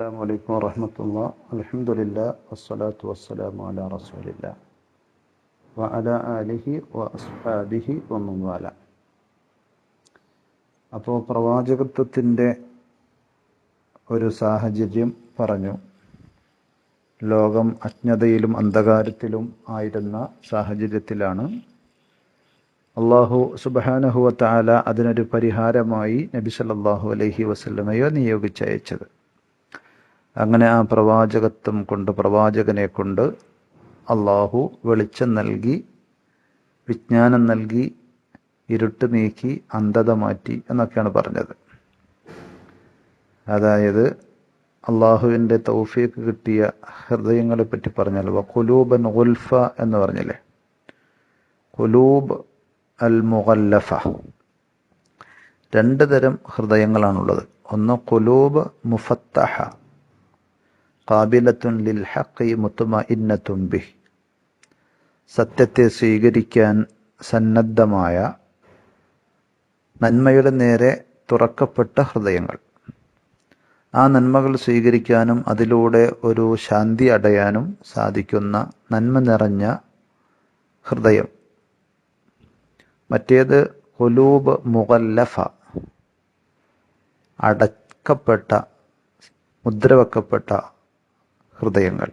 السلام عليكم ورحمة الله. الحمد لله والصلاة والسلام على رسول الله وعلى آله وأصحابه ومن والاه. അപ്പോൾ പ്രവാചകത്വത്തിൻ്റെ ഒരു സാഹചര്യം പറഞ്ഞു. ലോകം അജ്ഞതയിലും അന്ധകാരത്തിലും ആയിരുന്ന സാഹചര്യത്തിലാണ് അള്ളാഹു സുബ്ഹാനഹു വ തആല അതിനൊരു പരിഹാരമായി നബി സല്ലല്ലാഹു അലൈഹി വസല്ലമയെ നിയോഗിച്ചയച്ചത്. അങ്ങനെ ആ പ്രവാചകത്വം കൊണ്ട്, പ്രവാചകനെ കൊണ്ട് അള്ളാഹു വെളിച്ചം നൽകി, വിജ്ഞാനം നൽകി, ഇരുട്ട് നീക്കി, അന്ധത മാറ്റി എന്നൊക്കെയാണ് പറഞ്ഞത്. അതായത് അള്ളാഹുവിൻ്റെ തൗഫീഖ് കിട്ടിയ ഹൃദയങ്ങളെ പറ്റി പറഞ്ഞാൽ ഖുലൂബൻ ഗുൽഫ എന്ന് പറഞ്ഞില്ലേ, ഖുലൂബ് അൽ മുഗല്ലഫ. രണ്ട് തരം ഹൃദയങ്ങളാണുള്ളത്. ഒന്ന് ഖുലൂബ് മുഫത്തഹ, ഖാബിലത്തുൻ ലിൽ ഹഖി മുത്മഇന്നത്തുൻ ബിഹി, സത്യത്തെ സ്വീകരിക്കാൻ സന്നദ്ധമായ, നന്മയുടെ നേരെ തുറക്കപ്പെട്ട ഹൃദയങ്ങൾ. ആ നന്മകൾ സ്വീകരിക്കാനും അതിലൂടെ ഒരു ശാന്തി അടയാനും സാധിക്കുന്ന നന്മ നിറഞ്ഞ ഹൃദയം. മറ്റേത് ഖുലൂബ് മുഗല്ലഫ, അടക്കപ്പെട്ട, മുദ്രവെക്കപ്പെട്ട ഹൃദയങ്ങൾ.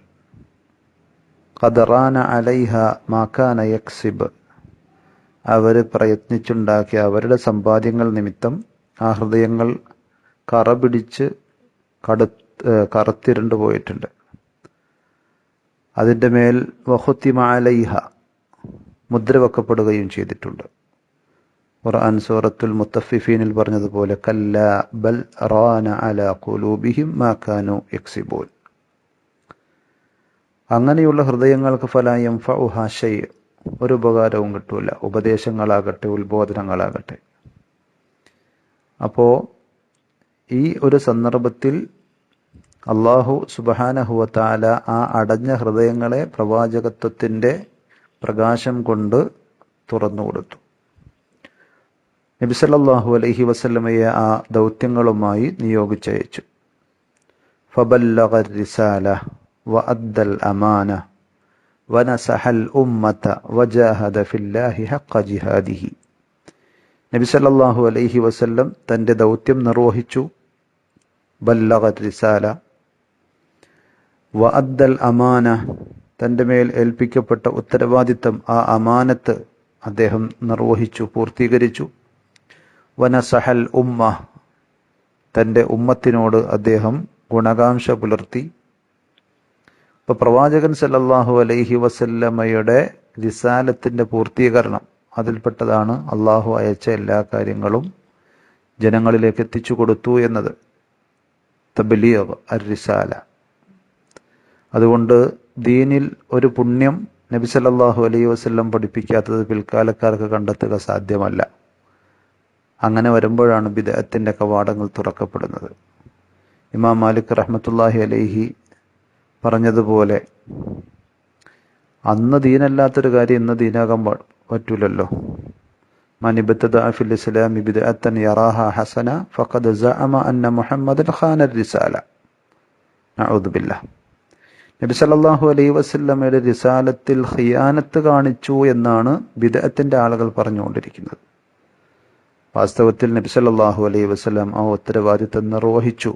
ഖദറാന അലൈഹ മാകാന യക്സിബ്, അവർ പ്രയത്നിച്ചുണ്ടാക്കിയ അവരുടെ സമ്പാദ്യങ്ങൾ നിമിത്തം ആ ഹൃദയങ്ങൾ കറ പിടിച്ച് കറുത്തിരുണ്ടു പോയിട്ടുണ്ട്. അതിൻ്റെ മേൽ വഖുത്തിമ അലൈഹ, മുദ്രവെക്കപ്പെടുകയും ചെയ്തിട്ടുണ്ട്. ഖുർആൻ സൂറത്തുൽ മുത്തഫിഫീനിൽ പറഞ്ഞതുപോലെ കല്ലാ ബൽ റാന അലാ ഖുലൂബിഹിം മാ കാനൂ യക്സിബൂൻ. അങ്ങനെയുള്ള ഹൃദയങ്ങൾക്ക് ഫലാ യൻഫഉഹാ ശൈ, ഒരു ഉപകാരവും കിട്ടൂല, ഉപദേശങ്ങളാകട്ടെ ഉത്ബോധനങ്ങളാകട്ടെ. അപ്പോൾ ഈ ഒരു സന്ദർഭത്തിൽ അള്ളാഹു സുബ്ഹാനഹു വ തആല ആ അടഞ്ഞ ഹൃദയങ്ങളെ പ്രവാചകത്വത്തിൻ്റെ പ്രകാശം കൊണ്ട് തുറന്നു കൊടുത്തു. നബി സല്ലല്ലാഹു അലൈഹി വസല്ലമയെ ആ ദൗത്യങ്ങളുമായി നിയോഗിച്ചയച്ചു. ഫബല്ലഗ റിസാല വഅദ്ദൽ അമാന വനസഹൽ ഉമ്മത വജാഹദ ഫില്ലാഹി ഹഖ്ഖ ജിഹാദിഹി. നബി സല്ലല്ലാഹു അലൈഹി വസല്ലം തൻ്റെ ദൗത്യം നിർവഹിച്ചു. ബല്ലഗ റിസാല വഅദ്ദൽ അമാന, തൻ്റെ മേൽ ഏൽപ്പിക്കപ്പെട്ട ഉത്തരവാദിത്തം, ആ അമാനത്ത് അദ്ദേഹം നിർവഹിച്ചു, പൂർത്തീകരിച്ചു. വനസഹൽ ഉമ്മ, തൻ്റെ ഉമ്മത്തിനോട് അദ്ദേഹം ഗുണകാംക്ഷ പുലർത്തി. ഇപ്പോൾ പ്രവാചകൻ സല്ലല്ലാഹു അലൈഹി വസല്ലമയുടെ റിസാലത്തിൻ്റെ പൂർത്തീകരണം, അതിൽപ്പെട്ടതാണ് അള്ളാഹു അയച്ച എല്ലാ കാര്യങ്ങളും ജനങ്ങളിലേക്ക് എത്തിച്ചു കൊടുത്തു എന്നത്. തബ്ലീഗ് അർ റിസാല. അതുകൊണ്ട് ദീനിൽ ഒരു പുണ്യം നബി സല്ലല്ലാഹു അലൈഹി വസല്ലം പഠിപ്പിക്കാത്തത് പിൽക്കാലക്കാർക്ക് കണ്ടെത്തുക സാധ്യമല്ല. അങ്ങനെ വരുമ്പോഴാണ് ബിദ്അത്തിന്റെ കവാടങ്ങൾ തുറക്കപ്പെടുന്നത്. ഇമാം മാലിക് റഹ്മത്തുള്ളാഹി അലൈഹി പറഞ്ഞതുപോലെ, അന്ന് ദീനല്ലാത്തൊരു കാര്യം ഇന്ന് ദീനാകാൻ പറ്റൂലല്ലോ. മൻ ഇബ്തദഅ ഫിൽ ഇസ്ലാമി ബിദ്അത്തൻ യറാഹ ഹസന ഫഖദ് സഅമ അന്ന മുഹമ്മദൻ ഖാന റിസാല. നഊദു ബില്ലാഹ്. നബി സല്ലല്ലാഹു അലൈഹി വസല്ലമയുടെ റിസാലത്തിൽ ഖിയാനത്ത് കാണിച്ചു എന്നാണ് ബിദ്അത്തിന്റെ ആളുകൾ പറഞ്ഞുകൊണ്ടിരിക്കുന്നത്. വാസ്തവത്തിൽ നബി സല്ലല്ലാഹു അലൈഹി വസല്ലം ആ ഉത്തരവാദിത്തം നിർവഹിച്ചു.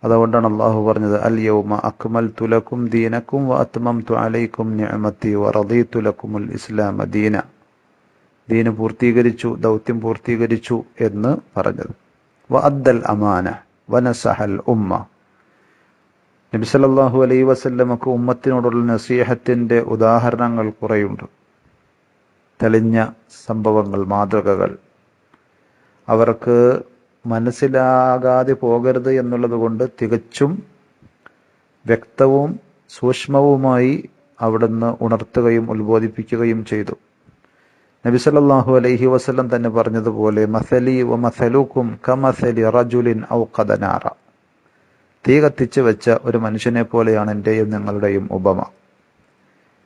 അതുകൊണ്ടാണ് അള്ളാഹു പറഞ്ഞത് അൽ യൗമ അക്മൽതു ലക്കും ദീനക്കും വ അത്മംതു അലൈക്കും നിഅമതി വ റദീതു ലക്കുമുൽ ഇസ്ലാമ ദീന. ദീന് പൂർത്തീകരിച്ചു, ദൗത്യം പൂർത്തീകരിച്ചു എന്ന് പറഞ്ഞത്. വ അദ്ദൽ അമാന വനസഹൽ ഉമ്മ. നബി സല്ലല്ലാഹു അലൈഹി വസല്ലമക്ക് ഉമ്മത്തിനോടുള്ള നസീഹത്തിന്റെ ഉദാഹരണങ്ങൾ കുറേയുണ്ട്. തെളിഞ്ഞ സംഭവങ്ങൾ, മാതൃകകൾ. അവർക്ക് മനസ്സിലാകാതെ പോകരുത് എന്നുള്ളത് കൊണ്ട് തികച്ചും വ്യക്തവും സൂക്ഷ്മവുമായി അവിടുന്ന് ഉണർത്തുകയും ഉത്ബോധിപ്പിക്കുകയും ചെയ്തു. നബി സല്ലല്ലാഹു അലൈഹി വസല്ലം തന്നെ പറഞ്ഞതുപോലെ മസലി വ മസലുക്കും കമസലി റജുലിൻ ഔഖദ നാറ. തീ കത്തിച്ച് വെച്ച ഒരു മനുഷ്യനെ പോലെയാണ് എൻ്റെയും നിങ്ങളുടെയും ഉപമ.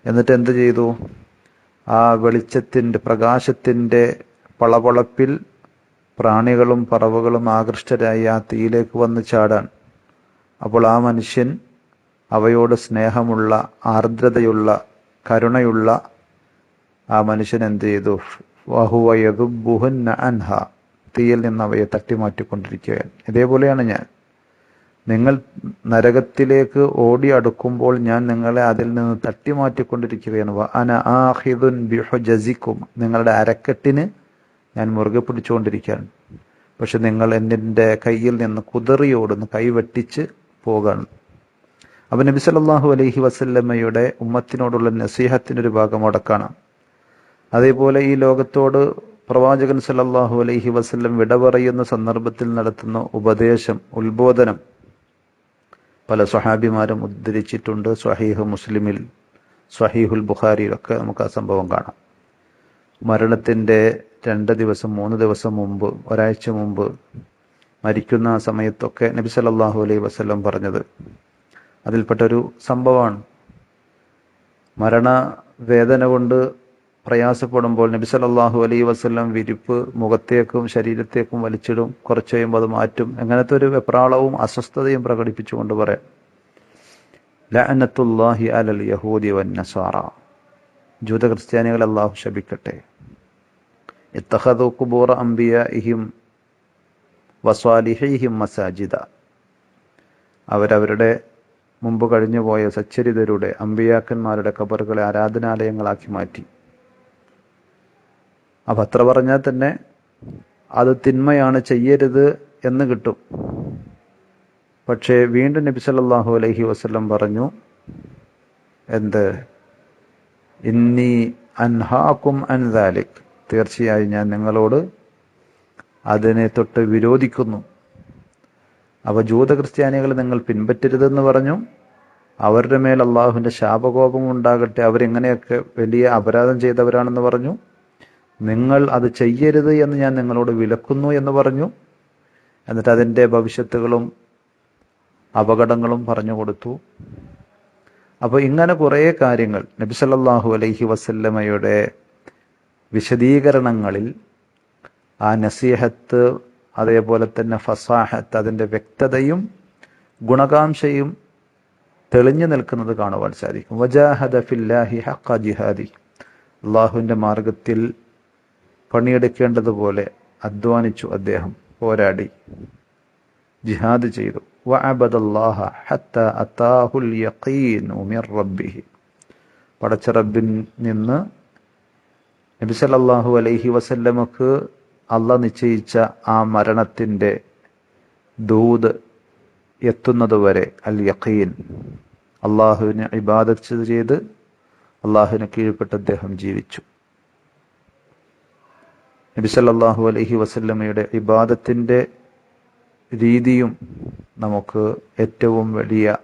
എന്നിട്ട് എന്ത് ചെയ്തു? ആ വെളിച്ചത്തിൻ്റെ, പ്രകാശത്തിൻ്റെ പളപളപ്പിൽ പ്രാണികളും പറവകളും ആകൃഷ്ടരായി ആ തീയിലേക്ക് വന്ന് ചാടാൻ അപ്പോൾ ആ മനുഷ്യൻ അവയോട് സ്നേഹമുള്ള, ആർദ്രതയുള്ള, കരുണയുള്ള ആ മനുഷ്യൻ എന്ത് ചെയ്തു? വഹുവ യദുബ്ബുഹുന്ന അൻഹ, തീയിൽ നിന്ന് അവയെ തട്ടിമാറ്റിക്കൊണ്ടിരിക്കുകയാണ്. ഇതേപോലെയാണ് ഞാൻ. നിങ്ങൾ നരകത്തിലേക്ക് ഓടി അടുക്കുമ്പോൾ ഞാൻ നിങ്ങളെ അതിൽ നിന്ന് തട്ടിമാറ്റിക്കൊണ്ടിരിക്കുകയാണ്. അന ആഖിദുൻ ബിഹുജസിക്കും, നിങ്ങളുടെ അരക്കെട്ടിന് ഞാൻ മുറുകെ പിടിച്ചുകൊണ്ടിരിക്കുകയാണ്. പക്ഷെ നിങ്ങൾ എൻ്റെ കയ്യിൽ നിന്ന് കുതറിയോടുന്നു, കൈ വെട്ടിച്ച് പോകാണ്. അപ്പം നബി സല്ലല്ലാഹു അലൈഹി വസല്ലമയുടെ ഉമ്മത്തിനോടുള്ള നസീഹത്തിൻ്റെ ഒരു ഭാഗം അടക്കാണ്. അതേപോലെ ഈ ലോകത്തോട് പ്രവാചകൻ സല്ലല്ലാഹു അലൈഹി വസല്ലം വിട പറയുന്ന സന്ദർഭത്തിൽ നടത്തുന്ന ഉപദേശം, ഉത്ബോധനം പല സ്വഹാബിമാരും ഉദ്ധരിച്ചിട്ടുണ്ട്. സ്വഹീഹ് മുസ്ലിമിൽ, സ്വഹീഹുൽ ബുഖാരിയിലൊക്കെ നമുക്ക് ആ സംഭവം കാണാം. മരണത്തിൻ്റെ 2 ദിവസം 3 ദിവസം മുമ്പ്, ഒരാഴ്ച മുമ്പ് മരിക്കുന്ന സമയത്തൊക്കെ നബി സല്ലല്ലാഹു അലൈഹി വസല്ലം പറഞ്ഞത് അതിൽപ്പെട്ടൊരു സംഭവമാണ്. മരണവേദന കൊണ്ട് പ്രയാസപ്പെടുമ്പോൾ നബി സല്ലല്ലാഹു അലൈഹി വസല്ലം വിരിപ്പ് മുഖത്തേക്കും ശരീരത്തേക്കും വലിച്ചിടും, കുറച്ച് കഴിയുമ്പോൾ അത് മാറ്റും. അങ്ങനത്തെ ഒരു വെപ്രാളവും അസ്വസ്ഥതയും പ്രകടിപ്പിച്ചുകൊണ്ട് പറയാം, ലഅനത്തുല്ലാഹി അലൽ യഹൂദി വന്നസാറ, ജൂത ക്രിസ്ത്യാനികളെ അല്ലാഹു ശപിക്കട്ടെ. ഇത്തഖദു ഖുബൂറ അംബിയാഇഹിം വസ്വാലിഹീഹിം മസാജിദ, അവരവരുടെ മുമ്പ് കഴിഞ്ഞുപോയ സച്ചരിതരുടെ, അമ്പിയാക്കന്മാരുടെ ഖബറുകളെ ആരാധനാലയങ്ങളാക്കി മാറ്റി. അപ്പം അത്ര പറഞ്ഞാൽ തന്നെ അത് തിന്മയാണ്, ചെയ്യരുത് എന്ന് കിട്ടും. പക്ഷേ വീണ്ടും നബി സല്ലല്ലാഹു അലൈഹി വസല്ലം പറഞ്ഞു, എന്ത്? ഇന്നി അൻഹാക്കും അൻ ദാലിക്, തീർച്ചയായും ഞാൻ നിങ്ങളോട് അതിനെ തൊട്ട് വിരോധിക്കുന്നു. അവ ജൂത ക്രിസ്ത്യാനികൾ നിങ്ങൾ പിൻപറ്റരുതെന്ന് പറഞ്ഞു. അവരുടെ മേൽ അള്ളാഹുവിൻ്റെ ശാപകോപം ഉണ്ടാകട്ടെ, അവരെങ്ങനെയൊക്കെ വലിയ അപരാധം ചെയ്തവരാണെന്ന് പറഞ്ഞു. നിങ്ങൾ അത് ചെയ്യരുത് എന്ന് ഞാൻ നിങ്ങളോട് വിലക്കുന്നു എന്ന് പറഞ്ഞു. എന്നിട്ട് അതിൻ്റെ ഭവിഷ്യത്തുകളും അപകടങ്ങളും പറഞ്ഞു കൊടുത്തു. അപ്പോൾ ഇങ്ങനെ കുറേ കാര്യങ്ങൾ നബി സല്ലല്ലാഹു അലൈഹി വസല്ലമയുടെ വിശദീകരണങ്ങളിൽ ആ നസീഹത്ത്, അതേപോലെ തന്നെ ഫസാഹത്ത്, അതിൻ്റെ വ്യക്തതയും ഗുണകാംക്ഷയും തെളിഞ്ഞു നിൽക്കുന്നത് കാണുവാൻ സാധിക്കും. വജാഹദ ഫില്ലാഹി ഹഖ ജിഹാദി, അള്ളാഹുവിൻ്റെ മാർഗത്തിൽ പണിയെടുക്കേണ്ടതുപോലെ അധ്വാനിച്ചു, അദ്ദേഹം പോരാടി, ജിഹാദ് ചെയ്തു. വഅബദല്ലാഹ ഹത്താ അതാഹുൽ യഖീനു മിർ റബ്ബിഹി, പടച്ച റബ്ബിൽ നിന്ന് നബി സല്ലല്ലാഹു അലൈഹി വസല്ലമക്ക് അള്ളാഹ് നിശ്ചയിച്ച ആ മരണത്തിൻ്റെ ദൂത് എത്തുന്നതുവരെ, അൽ യഖീൻ, അള്ളാഹുവിനെ ഇബാദത്ത് ചെയ്ത് അള്ളാഹുവിനെ കീഴ്പ്പെട്ട് അദ്ദേഹം ജീവിച്ചു. നബി സല്ലല്ലാഹു അലൈഹി വസല്ലമയുടെ ഇബാദത്തിൻ്റെ രീതിയും നമുക്ക് ഏറ്റവും വലിയ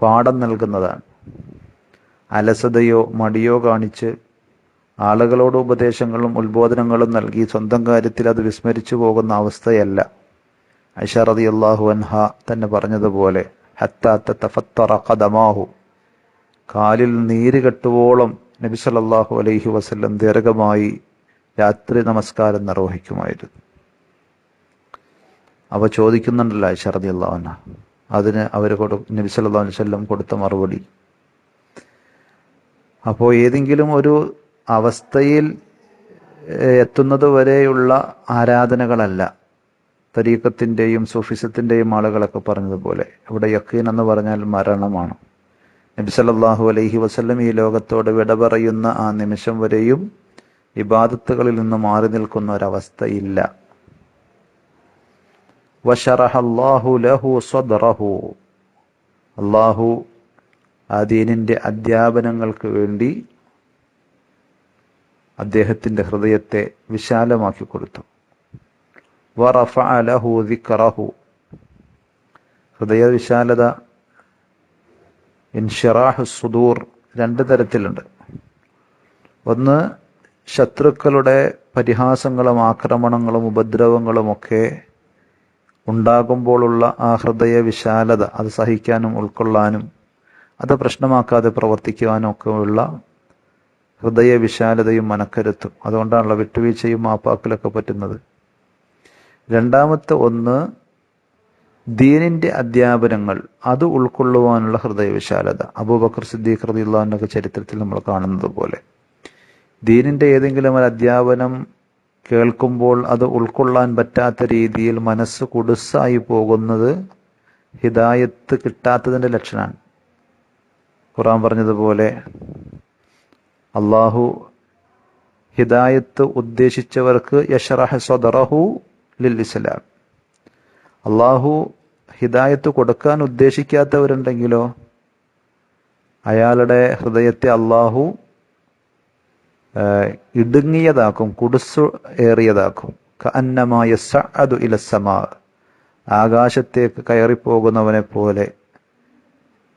പാഠം നൽകുന്നതാണ്. അലസതയോ മടിയോ കാണിച്ച് ആളുകളോട് ഉപദേശങ്ങളും ഉത്ബോധനങ്ങളും നൽകി സ്വന്തം കാര്യത്തിൽ അത് വിസ്മരിച്ചു പോകുന്ന അവസ്ഥയല്ല. ആയിഷ റളിയല്ലാഹു അൻഹ തന്നെ പറഞ്ഞതുപോലെ, ഹത്താ തതഫത്തറ ഖദമാഹു, കാലിൽ നീര് കെട്ടുവോളം നബി സല്ലല്ലാഹു അലൈഹി വസല്ലം ദീർഘമായി രാത്രി നമസ്കാരം നിർവഹിക്കുമായിരുന്നു. അവ ചോദിക്കുന്നുണ്ടല്ലോ ആയിഷ റളിയല്ലാഹു അൻഹ, അതിന് നബി സല്ലല്ലാഹു അലൈഹി വസല്ലം കൊടുത്ത മറുപടി. അപ്പോൾ ഏതെങ്കിലും ഒരു അവസ്ഥയിൽ എത്തുന്നത് വരെയുള്ള ആരാധനകളല്ല. തരീഖത്തിൻ്റെയും സൂഫിസത്തിൻ്റെയും ആളുകളൊക്കെ പറഞ്ഞതുപോലെ ഇവിടെ യഖീൻ എന്ന് പറഞ്ഞാൽ മരണമാണ്. നബി സല്ലല്ലാഹു അലൈഹി വസല്ലം ഈ ലോകത്തോട് വിട പറയുന്ന ആ നിമിഷം വരെയും ഇബാദത്തുകളിൽ നിന്ന് മാറി നിൽക്കുന്ന ഒരവസ്ഥയില്ല. വശറഹല്ലാഹു ലഹു സദ്റഹു, അല്ലാഹു ആ ദീനിൻ്റെ അധ്യാപനങ്ങൾക്ക് വേണ്ടി അദ്ദേഹത്തിൻ്റെ ഹൃദയത്തെ വിശാലമാക്കി കൊടുത്തു. വറഫഅ ലഹു ദിക്റഹു, ഹൃദയ വിശാലത, ഇൻഷിറാഹു സുദൂർ 2 തരത്തിലുണ്ട്. ഒന്ന്, ശത്രുക്കളുടെ പരിഹാസങ്ങളും ആക്രമണങ്ങളും ഉപദ്രവങ്ങളും ഒക്കെ ഉണ്ടാകുമ്പോഴുള്ള ആ ഹൃദയ വിശാലത, അത് സഹിക്കാനും ഉൾക്കൊള്ളാനും അത് പ്രശ്നമാക്കാതെ പ്രവർത്തിക്കുവാനും ഒക്കെ ഉള്ള ഹൃദയ വിശാലതയും മനക്കരുത്തും. അതുകൊണ്ടാണല്ലോ വിട്ടുവീഴ്ചയും മാപ്പാക്കലൊക്കെ പറ്റുന്നത്. രണ്ടാമത്തെ ഒന്ന്, ദീനിന്റെ അധ്യാപനങ്ങൾ അത് ഉൾക്കൊള്ളുവാനുള്ള ഹൃദയവിശാലത. അബൂബക്കർ സിദ്ദീഖ് റളിയല്ലാഹു അൻഹു ചരിത്രത്തിൽ നമ്മൾ കാണുന്നത് പോലെ ദീനിന്റെ ഏതെങ്കിലും ഒരു അധ്യാപനം കേൾക്കുമ്പോൾ അത് ഉൾക്കൊള്ളാൻ പറ്റാത്ത രീതിയിൽ മനസ്സ് കുടുസായി പോകുന്നത് ഹിദായത്ത് കിട്ടാത്തതിന്റെ ലക്ഷണമാണ്. ഖുർആൻ പറഞ്ഞതുപോലെ അള്ളാഹു ഹിദായത്ത് ഉദ്ദേശിച്ചവർക്ക് യശ്റഹ് സദ്റഹു ലിൽ ഇസ്ലാം. അള്ളാഹു ഹിദായത്ത് കൊടുക്കാൻ ഉദ്ദേശിക്കാത്തവരുണ്ടെങ്കിലോ അയാളുടെ ഹൃദയത്തെ അള്ളാഹു ഇടുങ്ങിയതാക്കും, കുടുസ് ഏറിയതാക്കും. കഅന്നമാ യസ്അദു ഇലസ്സമാ, ആകാശത്തേക്ക് കയറിപ്പോകുന്നവനെ പോലെ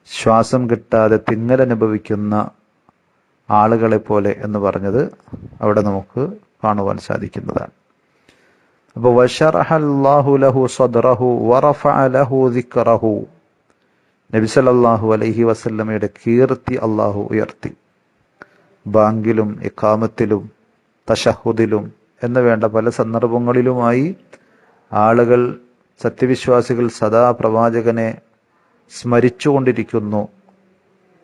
ശ്വാസം കിട്ടാതെ തിങ്ങലനുഭവിക്കുന്ന ആളുകളെ പോലെ എന്ന് പറഞ്ഞത് അവിടെ നമുക്ക് കാണുവാൻ സാധിക്കുന്നതാണ്. അപ്പോൾ വശറഹല്ലാഹു ലഹു സദ്റഹു വറഫഅ ലഹു ദിക്റഹു, നബി സല്ലല്ലാഹു അലൈഹി വസല്ലമയുടെ കീർത്തി അള്ളാഹു ഉയർത്തി. ബാങ്കിലും ഇഖാമത്തിലും തശഹുദിലും എന്ന് വേണ്ട പല സന്ദർഭങ്ങളിലുമായി ആളുകൾ, സത്യവിശ്വാസികൾ സദാ പ്രവാചകനെ സ്മരിച്ചുകൊണ്ടിരിക്കുന്നു,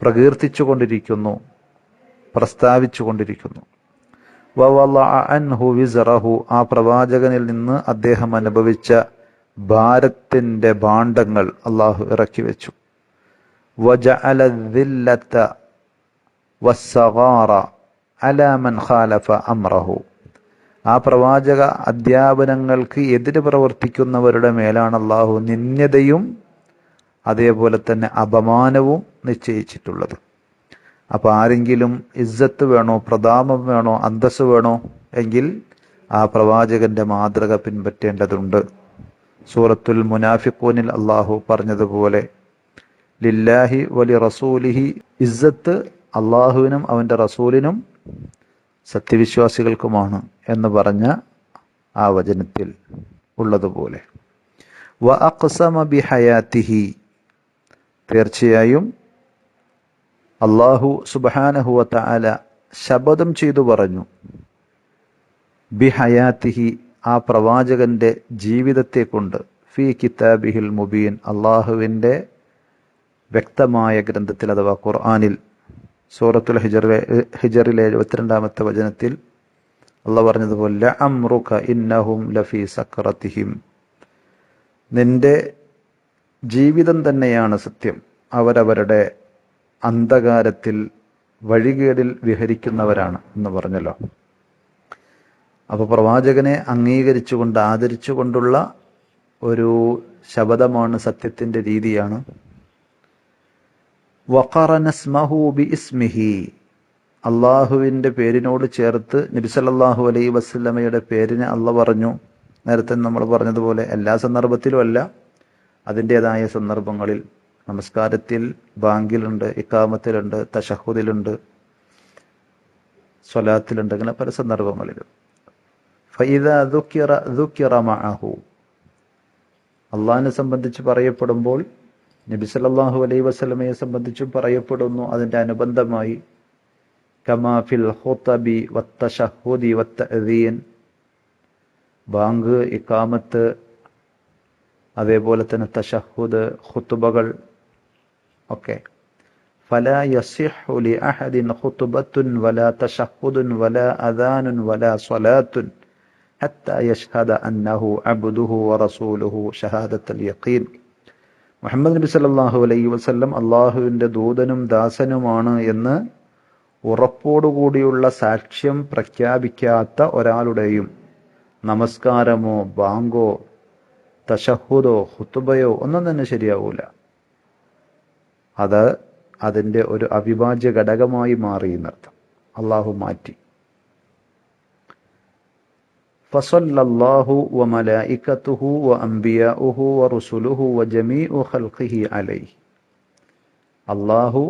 പ്രകീർത്തിച്ചുകൊണ്ടിരിക്കുന്നു, പ്രസ്താവിച്ചുകൊണ്ടിരിക്കുന്നു. വവളഅ അൻഹു വിസ്റഹു, ആ പ്രവാചകനിൽ നിന്ന് അദ്ദേഹം അനുഭവിച്ച ഭാരത്തിന്റെ ഭാണ്ഡങ്ങൾ അള്ളാഹു ഇറക്കി വെച്ചു. വജഅല ദില്ലത വസ്സഗാറ അലാ മൻ ഖാലഫ അംറഹു, ആ പ്രവാചക അധ്യാപനങ്ങൾക്ക് എതിര് പ്രവർത്തിക്കുന്നവരുടെ മേലാണ് അള്ളാഹു നിന്ദ്യതയും അതേപോലെ തന്നെ അപമാനവും നിശ്ചയിച്ചിട്ടുള്ളത്. അപ്പൊ ആരെങ്കിലും ഇസ്സത്ത് വേണോ, പ്രതാപം വേണോ, അന്തസ് വേണോ എങ്കിൽ ആ പ്രവാചകന്റെ മാതൃക പിൻപറ്റേണ്ടതുണ്ട്. സൂറത്തുൽ മുനാഫിഖൂനിൽ അള്ളാഹു പറഞ്ഞതുപോലെ ലില്ലാഹി വലി റസൂലിഹി, ഇസ്സത്ത് അള്ളാഹുവിനും അവന്റെ റസൂലിനും സത്യവിശ്വാസികൾക്കുമാണ് എന്ന് പറഞ്ഞ ആ വചനത്തിൽ ഉള്ളതുപോലെ വ അഖ്സമ ബിഹയാത്തിഹി, തീർച്ചയായും അള്ളാഹു സുബ്ഹാനഹു വ തആല ശപഥം ചെയ്തു പറഞ്ഞു ബിഹയാത്തിഹി, ആ പ്രവാചകന്റെ ജീവിതത്തെ കൊണ്ട്, ഫീ കിതാബിഹിൽ മുബീൻ, അള്ളാഹുവിന്റെ വ്യക്തമായ ഗ്രന്ഥത്തിൽ അഥവാ ഖുർആനിൽ. സൂറത്തുൽ ഹിജറിലെ 72-ാമത്തെ വചനത്തിൽ അള്ളാഹ് പറഞ്ഞതുപോലെ ലഅംറുക ഇന്നഹും ലഫീ സക്രതിഹിം, നിന്റെ ജീവിതം തന്നെയാണ് സത്യം, അവരവരുടെ അന്ധകാരത്തിൽ വഴികേടിൽ വിഹരിക്കുന്നവരാണ് എന്ന് പറഞ്ഞല്ലോ. അപ്പൊ പ്രവാചകനെ അംഗീകരിച്ചുകൊണ്ട് ആദരിച്ചുകൊണ്ടുള്ള ഒരു ശബദമാണ്, സത്യത്തിന്റെ രീതിയാണ്. വഖറന ഇസ്മഹു ബിഇസ്മിഹി, അള്ളാഹുവിന്റെ പേരിനോട് ചേർത്ത് നബി സല്ലല്ലാഹു അലൈഹി വസല്ലമയുടെ പേരിനെ അള്ളാഹ് പറഞ്ഞു. നേരത്തെ നമ്മൾ പറഞ്ഞതുപോലെ എല്ലാ സന്ദർഭത്തിലും അല്ല, അതിൻ്റെതായ സന്ദർഭങ്ങളിൽ. നമസ്കാരത്തിൽ ബാങ്കിലുണ്ട്, ഇഖാമത്തിലുണ്ട്, തശഹുദിലുണ്ട്, സ്വലാത്തിലുണ്ട്, അങ്ങനെ പല സന്ദർഭങ്ങളിലും. ഫഇദാ ദുക്കിറ മഅഹു, അള്ളാഹിനെ സംബന്ധിച്ച് പറയപ്പെടുമ്പോൾ നബി സല്ലല്ലാഹു അലൈഹി വസല്ലമയെ സംബന്ധിച്ചും പറയപ്പെടുന്നു അതിൻ്റെ അനുബന്ധമായി. കമാ ഫിൽ ഖുതബി വത്തശഹുദി വത്തഅദീൻ, ബാങ്ക്, ഇഖാമത്ത്, അതേപോലെ തന്നെ തശഹുദ്, ഖുതുബകൾ ഒക്കെ. ഫലാ യസിഹു ലി അഹദിൻ ഖുതുബത്തുൻ വലാ തശഹുദുൻ വലാ അദാനുൻ വലാ സ്വലാത്തുൻ ഹത്താ യശ്ഹദ അന്നഹു അബ്ദുഹു വറസൂലുഹു ഷഹാദത്തുൽ യഖീൻ. മുഹമ്മദ് നബി സല്ലല്ലാഹു അലൈഹി വസല്ലം അള്ളാഹുവിൻ്റെ ദൂതനും ദാസനുമാണ് എന്ന് ഉറപ്പോടുകൂടിയുള്ള സാക്ഷ്യം പ്രഖ്യാപിക്കാത്ത ഒരാളുടെയും നമസ്കാരമോ ബാങ്കോ തശഹുദോ ഖുതുബയോ ഒന്നും തന്നെ ശരിയാവൂല. അത് അതിൻ്റെ ഒരു അവിഭാജ്യ ഘടകമായി മാറി എന്നർത്ഥം. അള്ളാഹു മാറ്റി. ഫസല്ലല്ലാഹു വമലായികതുഹു വഅൻബിയാഉഹു വറുസുലുഹു വജമീഉ ഖൽഖിഹി അലൈഹി, അള്ളാഹു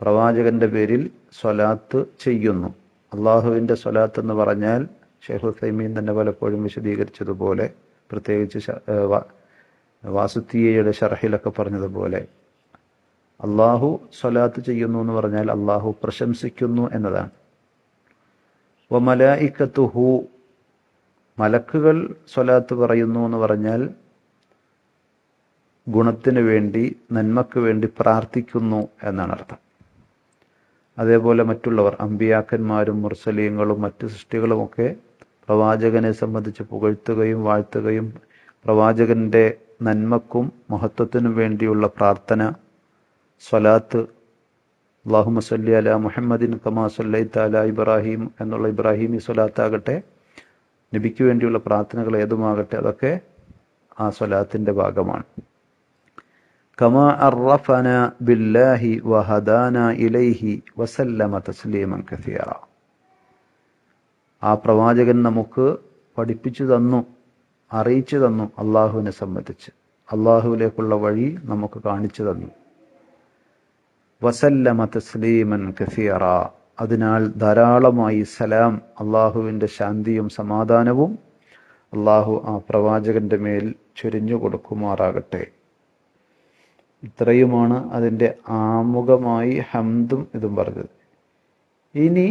പ്രവാചകന്റെ പേരിൽ സ്വലാത്ത് ചെയ്യുന്നു. അള്ളാഹുവിൻ്റെ സ്വലാത്ത് എന്ന് പറഞ്ഞാൽ ഷെയ്ഖ് ഉസൈമീൻ തന്നെ പലപ്പോഴും വിശദീകരിച്ചതുപോലെ, പ്രത്യേകിച്ച് വാസുത്തിയയുടെ ഷർഹിലൊക്കെ പറഞ്ഞതുപോലെ, അള്ളാഹു സ്വലാത്ത് ചെയ്യുന്നു എന്ന് പറഞ്ഞാൽ അള്ളാഹു പ്രശംസിക്കുന്നു എന്നതാണ്. വമലായികതുഹു, മലക്കുകൾ സ്വലാത്ത് പറയുന്നു എന്ന് പറഞ്ഞാൽ ഗുണത്തിന് വേണ്ടി, നന്മക്ക് വേണ്ടി പ്രാർത്ഥിക്കുന്നു എന്നാണ് അർത്ഥം. അതേപോലെ മറ്റുള്ളവർ, അമ്പിയാക്കന്മാരും മുർസലീങ്ങളും മറ്റു സൃഷ്ടികളുമൊക്കെ പ്രവാചകനെ സംബന്ധിച്ച് പുകഴ്ത്തുകയും വാഴ്ത്തുകയും പ്രവാചകന്റെ നന്മക്കും മഹത്വത്തിനും വേണ്ടിയുള്ള പ്രാർത്ഥന, സ്വലാത്ത്, അല്ലാഹുമ്മ സ്വല്ലി അലാ മുഹമ്മദിൻ കമാ സ്വല്ലൈത അലാ ഇബ്രാഹിം എന്നുള്ള ഇബ്രാഹിമി സ്വലാത്താകട്ടെ, നബിക്ക് വേണ്ടിയുള്ള പ്രാർത്ഥനകൾ ഏതുമാകട്ടെ, അതൊക്കെ ആ സ്വലാത്തിന്റെ ഭാഗമാണ്. കമാ അറഫന ബില്ലാഹി വഹദാന ഇലൈഹി വസല്ലമ തസ്ലീമൻ കസീറ. ആ പ്രവാചകൻ നമുക്ക് പഠിപ്പിച്ചു തന്നു, അറിയിച്ചു തന്നു അള്ളാഹുവിനെ സംബന്ധിച്ച്, അള്ളാഹുവിലേക്കുള്ള വഴി നമുക്ക് കാണിച്ചു തന്നു. വസല്ലമ തസ്ലീമൻ കസീറ, അതിനാൽ ധാരാളമായി സലാം, അള്ളാഹുവിൻ്റെ ശാന്തിയും സമാധാനവും അള്ളാഹു ആ പ്രവാചകന്റെ മേൽ ചൊരിഞ്ഞു കൊടുക്കുമാറാകട്ടെ. ഇത്രയുമാണ് അതിൻ്റെ ആമുഖമായി ഹംദും ഇതും പറഞ്ഞത്. ഇനി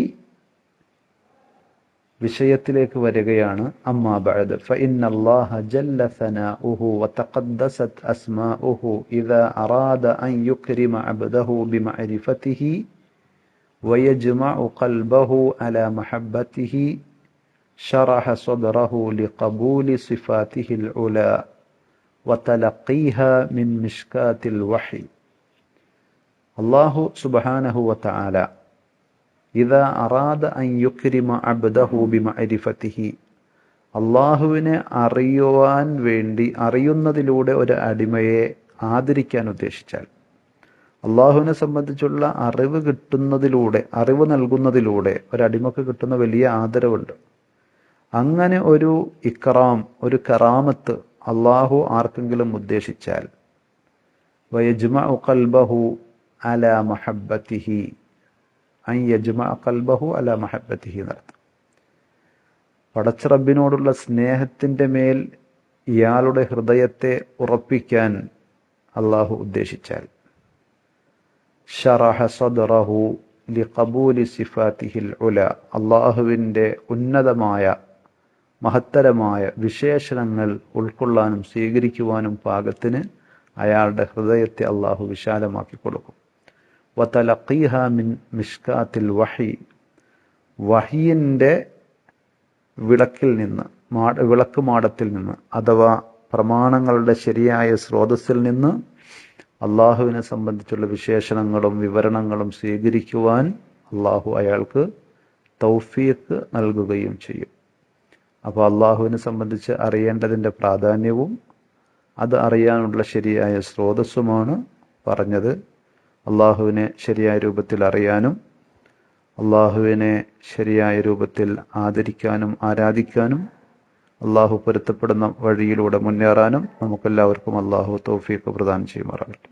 വിഷയത്തിലേക്ക് വരികയാണ്. അമ്മാ ബഅദ് ഫഇന്നല്ലാഹ ജല്ല സനാഉഹു വതഖദ്ദസത് അസ്മാഉഹു ഇദാ അറാദ അൻ യുക്രിമ അബ്ദഹു ബിമഅരിഫതിഹി വയജ്മഉ ഖൽബഹു അലാ മഹബ്ബതിഹി ശറഹ സദ്റഹു ലിഖബൂലി സിഫാതിഹിൽ ഉലാ വതലഖീഹാ മിൻ മിഷ്കാത്തിൽ വഹി. അല്ലാഹു സുബ്ഹാനഹു വതആല ഇദാ അറാദ അൻ യുക്രിമ അബ്ദഹു ബിമഅരിഫതിഹി, അള്ളാഹുവിനെ അറിയുവാൻ വേണ്ടി, അറിയുന്നതിലൂടെ ഒരു അടിമയെ ആദരിക്കാൻ ഉദ്ദേശിച്ചാൽ, അള്ളാഹുവിനെ സംബന്ധിച്ചുള്ള അറിവ് കിട്ടുന്നതിലൂടെ, അറിവ് നൽകുന്നതിലൂടെ ഒരടിമക്ക് കിട്ടുന്ന വലിയ ആദരവുണ്ട്. അങ്ങനെ ഒരു ഇക്റാം, ഒരു കറാമത്ത് അള്ളാഹു ആർക്കെങ്കിലും ഉദ്ദേശിച്ചാൽ, വയജ്മഉ ഖൽബഹു അലാ മഹബ്ബതിഹി, അൻ യജ്മഅ ഖൽബഹു അലാ മഹബ്ബതിഹി എന്നർത്ഥം. പടച്ച റബ്ബിനോടുള്ള സ്നേഹത്തിൻ്റെ മേൽ ഇയാളുടെ ഹൃദയത്തെ ഉറപ്പിക്കാൻ അള്ളാഹു ഉദ്ദേശിച്ചാൽ, ശറഹ സദ്റഹു ലിഖബൂലി സിഫാതിഹിൽ ഉലാ, അള്ളാഹുവിൻ്റെ ഉന്നതമായ മഹത്തരമായ വിശേഷണങ്ങൾ ഉൾക്കൊള്ളാനും സ്വീകരിക്കുവാനും പാകത്തിന് അയാളുടെ ഹൃദയത്തെ അള്ളാഹു വിശാലമാക്കി കൊടുക്കും. വതലഖീഹ മിൻ മിഷ്കാത്തിൽ വഹി, വഹിയിൻ്റെ വിളക്കിൽ നിന്ന്, വിളക്ക് മാടത്തിൽ നിന്ന്, അഥവാ പ്രമാണങ്ങളുടെ ശരിയായ സ്രോതസ്സിൽ നിന്ന് അള്ളാഹുവിനെ സംബന്ധിച്ചുള്ള വിശേഷണങ്ങളും വിവരണങ്ങളും സ്വീകരിക്കുവാൻ അള്ളാഹു അയാൾക്ക് തൗഫീഖ് നൽകുകയും ചെയ്യും. അപ്പോൾ അള്ളാഹുവിനെ സംബന്ധിച്ച് അറിയേണ്ടതിൻ്റെ പ്രാധാന്യവും അത് അറിയാനുള്ള ശരിയായ സ്രോതസ്സുമാണ് പറഞ്ഞത്. അള്ളാഹുവിനെ ശരിയായ രൂപത്തിൽ അറിയാനും അള്ളാഹുവിനെ ശരിയായ രൂപത്തിൽ ആദരിക്കാനും ആരാധിക്കാനും അള്ളാഹു പൊരുത്തപ്പെടുന്ന വഴിയിലൂടെ മുന്നേറാനും നമുക്കെല്ലാവർക്കും അള്ളാഹു തൗഫീഖ് പ്രദാനം ചെയ്യുമാറാകട്ടെ.